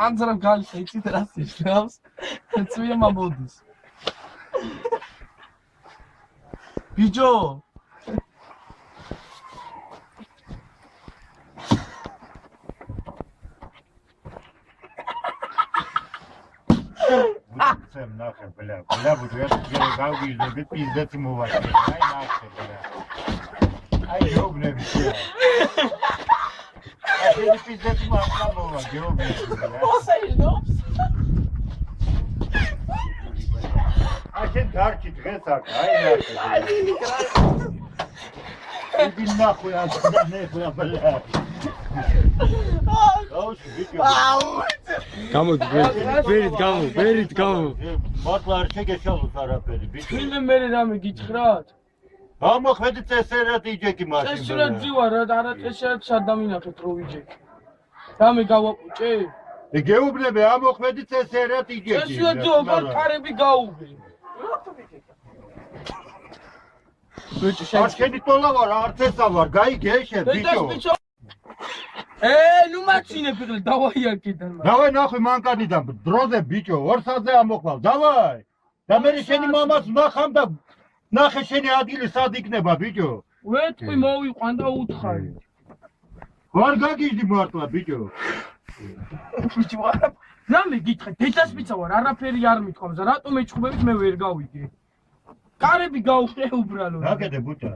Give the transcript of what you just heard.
ანძრა გალიხა იცით რას ნიშნავს? წვია მომოდის. ბიჭო Всем нахер, бля, буду я гавгизу, пиздец ему вообще, ай нахер, бля. Ай, ёбля, бля. Ай, ты пиздец ему отнабова, ёбля, бля. Ай, ты дарчит, гесак, ай нахер, бля. Иди нахуй, отсюда, нахуй, бля. გამოდი ბერით გამო მართლა არ შეგეშალოს არაფერი ბიჭო ფილმ მე რამე გითხრათ გამოხედი წესერად იჯეკი მაშინ წესერად ძივა რა არა წესერად შადამინახეთ რო ვიჯეკი რამე გავაპუჭე გეუბნები ამოხედი წესერად იჯეკი წესერად ძივა მაგ ქარები გაუბრი ბიჭო შენ ტოლა ვარ არც ესა ვარ გაიგე ბიჭო ნუ მაჩინე ფიქრე დავაი აქედან დავაი ნახე მანკანიდან დროზე ბიჭო 2 საათზე ამოხვალ დავაი და მე შენი მამას ნახამ და ნახე შენი ადგილი სად იქნება ბიჭო ვეთქვი მოვიყვან და უთხარი ვარ გაგიჟდი მართლა ბიჭო ბიჭო არა რამე გითხრა დედასპიცა ვარ არაფერი არ მithქვამს რატომ ეჭხუბებით მე ვერ გავიგე კარები გაუხე უბრალოდ რა გედე ბუჭა